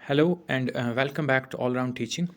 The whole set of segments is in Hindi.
Hello and welcome back to all round teaching.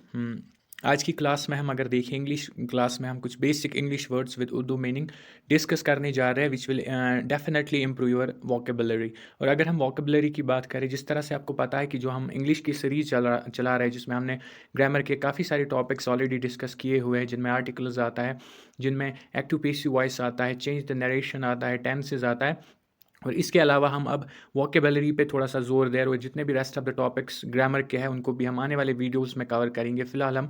आज की क्लास में हम अगर देखें इंग्लिश क्लास में हम कुछ basic English words with Urdu meaning discuss करने जा रहे हैं which will definitely improve your vocabulary. और अगर हम वोकेबलरी की बात करें, जिस तरह से आपको पता है कि जो हम इंग्लिश की सीरीज चला रहे हैं जिसमें हमने ग्रामर के काफ़ी सारे टॉपिक्स ऑलरेडी डिस्कस किए हुए हैं, जिनमें आर्टिकल्स आता है, जिनमें एक्टिव पैसिव वॉइस आता है, चेंज द नरेशन आता है, टेंसेज आता है। और इसके अलावा हम अब वोकेबलरी पे थोड़ा सा जोर दे रहे हैं, और जितने भी rest of the topics grammar के हैं उनको भी हम आने वाले वीडियोस में कवर करेंगे। फिलहाल हम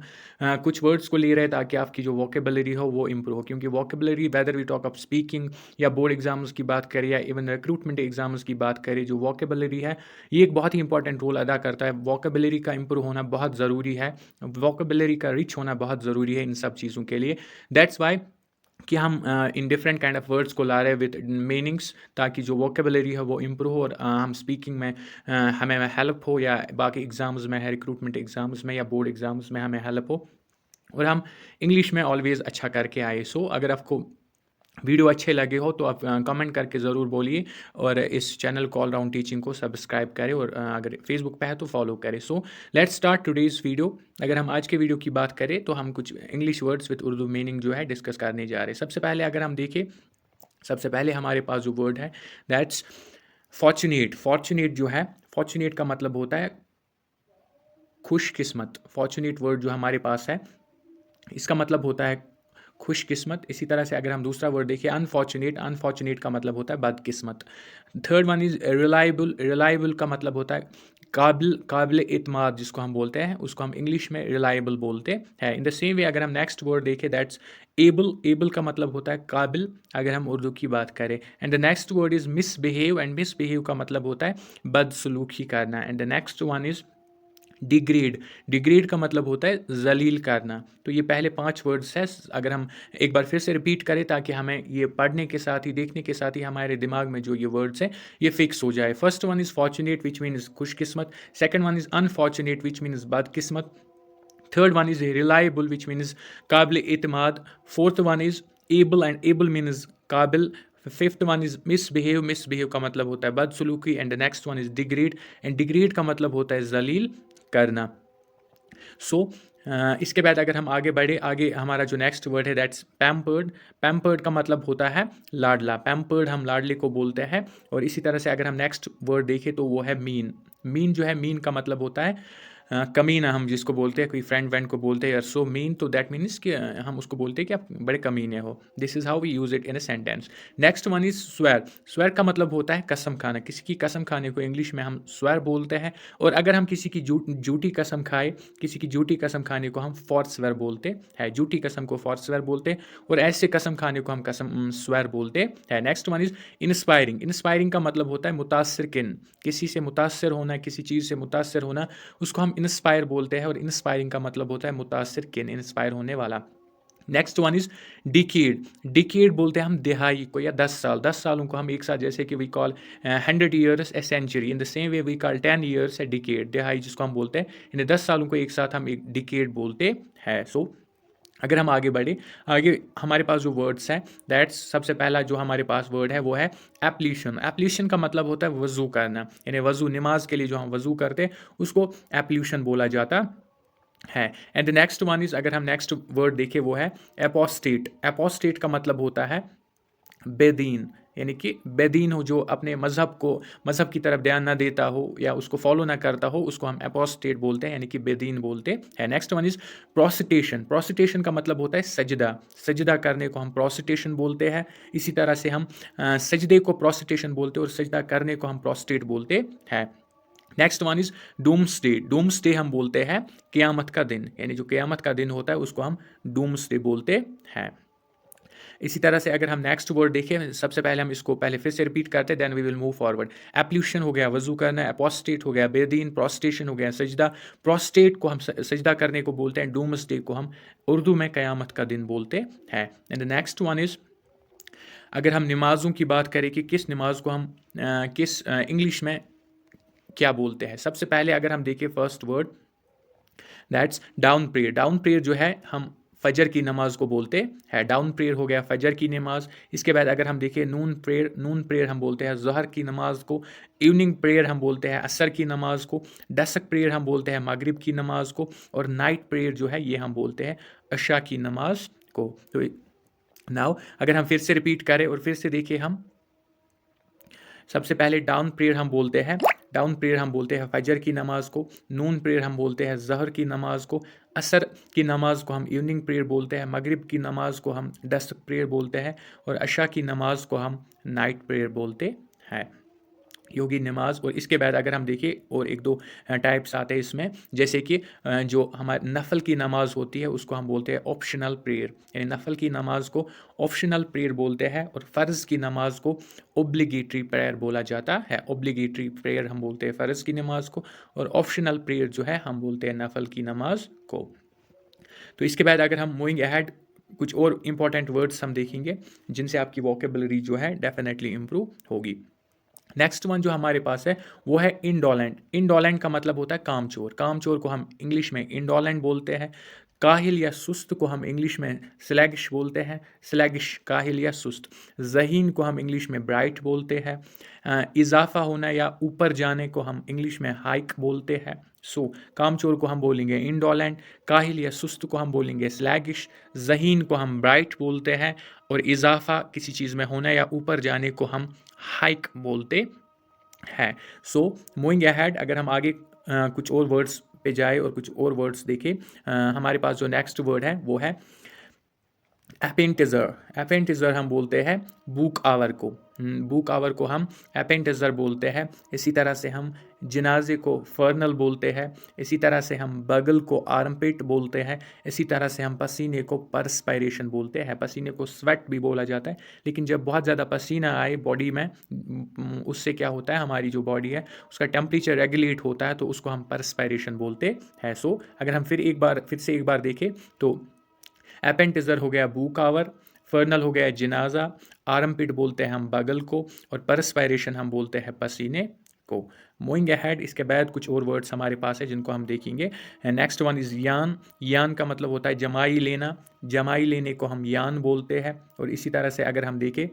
कुछ वर्ड्स को ले रहे हैं ताकि आपकी जो वोकेबलरी हो वो इम्प्रूव हो, क्योंकि vocabulary whether we talk of speaking या बोर्ड एग्जाम्स की बात करें या इवन रिक्रूटमेंट एग्जाम्स की बात करें, जो वोकेबलरी है ये एक बहुत ही इंपॉर्टेंट रोल अदा करता है। वोकेबलरी का इम्प्रूव होना बहुत ज़रूरी है, वोकेबलरी का रिच होना बहुत ज़रूरी है इन सब चीज़ों के लिए। दैट्स वाई कि हम in different kind of words को ला रहे हैं विद मीनिंग्स, ताकि जो वोकेबलरी है वो इम्प्रूव हो और हम स्पीकिंग में हमें हेल्प हो, या बाकी एग्जाम्स में है, रिक्रूटमेंट एग्जाम्स में या बोर्ड एग्जाम्स में हमें हेल्प हो, और हम इंग्लिश में ऑलवेज़ अच्छा करके आए। सो अगर आपको वीडियो अच्छे लगे हो तो आप कमेंट करके ज़रूर बोलिए, और इस चैनल को ऑल राउंड टीचिंग को सब्सक्राइब करें, और अगर फेसबुक पे है तो फॉलो करें। So let's start today's video. अगर हम आज के वीडियो की बात करें तो हम कुछ English words with Urdu meaning जो है डिस्कस करने जा रहे हैं। सबसे पहले अगर हम देखें, सबसे पहले हमारे पास जो वर्ड है दैट्स फॉर्चुनेट। फॉर्चुनेट जो है, फॉर्चुनेट का मतलब होता है खुशकिस्मत। फॉर्चुनेट वर्ड जो हमारे पास है इसका मतलब होता है खुशकिस्मत। इसी तरह से अगर हम दूसरा वर्ड देखें अनफॉर्चुनेट, अनफॉर्चुनेट का मतलब होता है बदकिस्मत। Third one is reliable. Reliable का मतलब होता है काबिल, काबिल एतमाद जिसको हम बोलते हैं, उसको हम इंग्लिश में रिलायबल बोलते हैं। इन द सेम वे अगर हम नेक्स्ट वर्ड देखें दैट्स एबल। एबल का मतलब होता है काबिल अगर हम उर्दू की बात करें। And the next word is misbehave, and misbehave का मतलब होता है बदसलूकी करना। And the next one is degrade. Degrade का मतलब होता है जलील करना। तो ये पहले 5 वर्ड्स हैं। अगर हम एक बार फिर से रिपीट करें ताकि हमें ये पढ़ने के साथ ही, देखने के साथ ही हमारे दिमाग में जो ये वर्ड्स हैं ये फिक्स हो जाए। First one is fortunate which means खुशकिस्मत। Second one is unfortunate which means बदकिस्मत। Third one is reliable which means काबिल एतमाद। Fourth one is able, and able means काबिल। Fifth one is misbehave. Misbehave का मतलब होता है बदसलूकी। And the next one is degrade, and degrade का मतलब होता है जलील करना। सो इसके बाद अगर हम आगे बढ़े, आगे हमारा जो नेक्स्ट वर्ड है दैट्स पैम्पर्ड। पैम्पर्ड का मतलब होता है लाडला। पैम्पर्ड हम लाडले को बोलते हैं। और इसी तरह से अगर हम नेक्स्ट वर्ड देखें तो वो है मीन। मीन जो है, मीन का मतलब होता है कमीना, हम जिसको बोलते हैं, कोई फ्रेंड वैंड को बोलते हैं यार सो मीन, तो दैट मीन्स कि हम उसको बोलते हैं कि आप बड़े कमीने हो। This is how we use it in a sentence. Next one is swear. Swear का मतलब होता है कसम खाना। किसी की कसम खाने को इंग्लिश में हम स्वेर बोलते हैं। और अगर हम किसी की झूठी कसम खाए, किसी की झूठी कसम खाने को हम फॉर्सवेयर बोलते हैं। झूठी कसम को फॉर्सवेयर बोलते हैं, और ऐसे कसम खाने को हम कसम स्वेर बोलते हैं। Next one is inspiring. Inspiring का मतलब होता है मुतासर किन। किसी से मुतासर होना, किसी चीज़ से मुतासर होना, उसको हम इंस्पायर बोलते हैं। और इंस्पायरिंग का मतलब होता है मुतासर किन, इंस्पायर होने वाला। Next one is decade. Decade बोलते हैं हम दिहाई को या 10 साल। 10 सालों को हम एक साथ, जैसे कि we call 100 years a century, in the same way we call 10 years a decade. दिहाई जिसको हम बोलते हैं, इन 10 सालों को एक साथ हम एक डिकेड बोलते हैं। सो अगर हम आगे बढ़े, आगे हमारे पास जो वर्ड्स हैं दैट्स, सबसे पहला जो हमारे पास वर्ड है वो है एप्लीशन। एप्लीशन का मतलब होता है वज़ू करना, यानी वज़ू, नमाज के लिए जो हम वज़ू करते हैं उसको एप्लीशन बोला जाता है। And the next one is, अगर हम नेक्स्ट वर्ड देखें वो है एपोस्टेट। एपोस्टेट का मतलब होता है बेदीन, यानी कि बेदीन हो, जो अपने मज़हब की तरफ ध्यान ना देता हो या उसको फॉलो ना करता हो, उसको हम एपोस्टेट बोलते हैं, यानी कि बेदीन बोलते हैं। Next one is prostration. Prostration का मतलब होता है सजदा। सजदा करने को हम प्रोस्टिटेशन बोलते हैं। इसी तरह से हम सजदे को प्रोस्टिटेशन बोलते हैं और सजदा करने को हम प्रोस्टेट बोलते हैं। Next one is doomsday. Doomsday हम बोलते हैं क़यामत का दिन, यानी जो क़यामत का दिन होता है उसको हम डूम्सडे बोलते हैं। इसी तरह से अगर हम नेक्स्ट वर्ड देखें, सबसे पहले हम इसको पहले फिर से रिपीट करते हैं, then we will move forward. Ablution हो गया वजू करना, एपोस्टेट हो गया बेदीन, प्रोस्टेशन हो गया सजदा। प्रोस्टेट को हम सजदा करने को बोलते हैं, डूम्सडे को हम उर्दू में क़यामत का दिन बोलते हैं। And the next one is, अगर हम नमाज़ों की बात करें कि किस नमाज को हम किस इंग्लिश में क्या बोलते हैं, सबसे पहले अगर हम देखें first word that's down prayer. Down prayer जो है हम फजर की नमाज को बोलते हैं। डाउन प्रेयर हो गया फजर की नमाज। इसके बाद अगर हम देखें नून प्रेयर हम बोलते हैं ज़हर की नमाज को। इवनिंग प्रेयर हम बोलते हैं असर की नमाज को। डस्क प्रेयर हम बोलते हैं मगरिब की नमाज को। और नाइट प्रेयर जो है ये हम बोलते हैं अशा की नमाज को। तो नाउ अगर हम फिर से रिपीट करें और फिर से देखें, हम सबसे पहले डाउन प्रेयर हम बोलते हैं फजर की नमाज को। नून प्रेयर हम बोलते हैं ज़हर की नमाज को। असर की नमाज को हम इवनिंग प्रेयर बोलते हैं। मगरिब की नमाज को हम डस्क प्रेयर बोलते हैं। और अशा की नमाज को हम नाइट प्रेयर बोलते हैं, योगी नमाज। और इसके बाद अगर हम देखें और एक दो टाइप्स आते हैं इसमें, जैसे कि जो हमारे नफल की नमाज होती है उसको हम बोलते हैं ऑप्शनल प्रेयर, यानी नफल की नमाज को ऑप्शनल प्रेयर बोलते हैं। और फ़र्ज़ की नमाज को ओब्लिगेटरी प्रेयर बोला जाता है। ओब्लिगेटरी प्रेयर हम बोलते हैं फ़र्ज़ की नमाज को, और ऑप्शनल प्रेयर जो है हम बोलते हैं नफल की नमाज को। तो इसके बाद अगर हम मूविंग अहेड कुछ और इंपॉर्टेंट वर्ड्स हम देखेंगे जिनसे आपकी वोकेबलरी जो है डेफिनेटली इम्प्रूव होगी। नेक्स्ट वन जो हमारे पास है वो है इंडोलेंट। इंडोलेंट का मतलब होता है कामचोर। कामचोर को हम इंग्लिश में इंडोलेंट बोलते हैं। काहिल या सुस्त को हम इंग्लिश में स्लैगिश बोलते हैं। स्लैगिश, काहिल या सुस्त। जहीन को हम इंग्लिश में ब्राइट बोलते हैं। इजाफा होना या ऊपर जाने को हम इंग्लिश में हाइक बोलते हैं। सो कामचोर को हम बोलेंगे इंडोलेंट, काहिल या सुस्त को हम बोलेंगे स्लैगिश, जहीन को हम ब्राइट बोलते हैं, और इजाफा किसी चीज़ में होना या ऊपर जाने को हम हाइक बोलते हैं। सो मूविंग अहेड अगर हम आगे कुछ और वर्ड्स पे जाए और कुछ और वर्ड्स देखें, हमारे पास जो नेक्स्ट वर्ड है वो है एपेंटिज़र। एपेंटिज़र हम बोलते हैं बुक आवर को। बुक आवर को हम एपेंटिज़र बोलते हैं। इसी तरह से हम जनाजे को फर्नल बोलते हैं। इसी तरह से हम बगल को आर्मपिट बोलते हैं। इसी तरह से हम पसीने को परस्पायरेशन बोलते हैं। पसीने को स्वेट भी बोला जाता है, लेकिन जब बहुत ज़्यादा पसीना आए बॉडी में, उससे क्या होता है, हमारी जो बॉडी है उसका टेम्परेचर रेगुलेट होता है, तो उसको हम परस्पायरेशन बोलते हैं। सो अगर हम फिर से एक बार देखें तो एपेंटिज़र हो गया बुक आवर, फर्नल हो गया जनाजा, आर्मपिट बोलते हैं हम बगल को, और परस्पायरेशन हम बोलते हैं पसीने को। मूविंग अहेड इसके बाद कुछ और वर्ड्स हमारे पास है जिनको हम देखेंगे। नेक्स्ट वन इज़ यान। यान का मतलब होता है जमाई लेना। जमाई लेने को हम यान बोलते हैं। और इसी तरह से अगर हम देखें,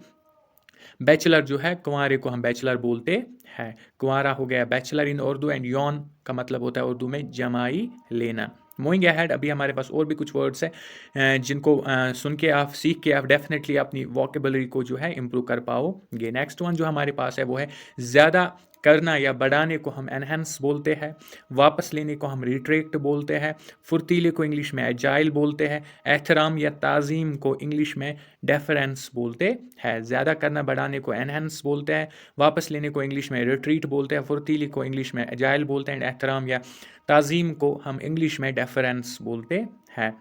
बैचलर जो है, कुंवारे को हम बैचलर बोलते हैं। कुंवारा हो गया बैचलर इन उर्दू, एंड यौन का मतलब होता है उर्दू में जमाई लेना। मूविंग अहेड अभी हमारे पास और भी कुछ वर्ड्स हैं जिनको सुन के आप सीख के आप डेफिनेटली अपनी वोकेबलरी को जो है इम्प्रूव कर पाओगे। नेक्स्ट वन जो हमारे पास है वो है ज़्यादा करना या बढ़ाने को हम एनहेंस बोलते हैं। वापस लेने को हम रिट्रैक्ट बोलते हैं। फुर्तीले को इंग्लिश में एजाइल बोलते हैं। एहतराम या ताज़ीम को इंग्लिश में डेफरेंस बोलते हैं। ज़्यादा करना बढ़ाने को एनहेंस बोलते हैं। वापस लेने को इंग्लिश में रिट्रीट बोलते हैं। फुर्तीले को इंग्लिश में एजाइल बोलते हैं। एहतराम या ताज़ीम को हम इंग्लिश में डेफरेंस बोलते हैं।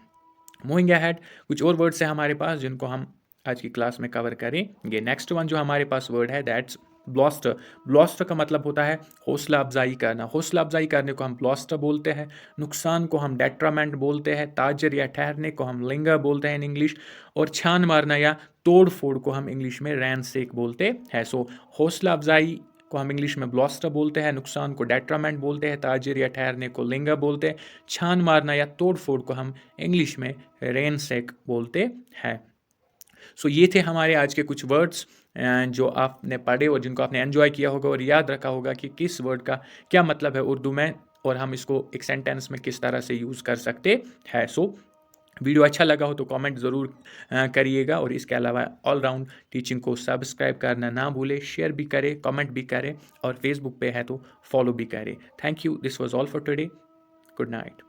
मूविंग अहेड कुछ और वर्ड्स हैं हमारे पास जिनको हम आज की क्लास में कवर करेंगे। नेक्स्ट वन जो हमारे पास वर्ड है दैट्स ब्लॉस्टर। ब्लॉस्टर का मतलब होता है हौसला अफजाई करना। हौसला अफजाई करने को हम ब्लॉस्टर बोलते हैं। नुकसान को हम डेट्रामेंट बोलते हैं। ताजर या ठहरने को हम लिंगर बोलते हैं इन इंग्लिश। और छान मारना या तोड़ फोड़ को हम इंग्लिश में रैनसेक बोलते हैं। सो हौसला अफजाई को हम इंग्लिश में ब्लॉस्टर बोलते हैं। नुकसान को डेट्रामेंट बोलते हैं। ताजर या ठहरने को लिंगर बोलते हैं। छान मारना या तोड़ फोड़ को हम इंग्लिश में रैनसेक बोलते हैं। सो ये थे हमारे आज के कुछ वर्ड्स जो आपने पढ़े और जिनको आपने एंजॉय किया होगा और याद रखा होगा कि किस वर्ड का क्या मतलब है उर्दू में, और हम इसको एक सेंटेंस में किस तरह से यूज़ कर सकते हैं। सो वीडियो अच्छा लगा हो तो कमेंट ज़रूर करिएगा, और इसके अलावा ऑल राउंड टीचिंग को सब्सक्राइब करना ना भूले, शेयर भी करें, कमेंट भी करें, और फेसबुक पे है तो फॉलो भी करें। Thank you. This was all for today. Good night.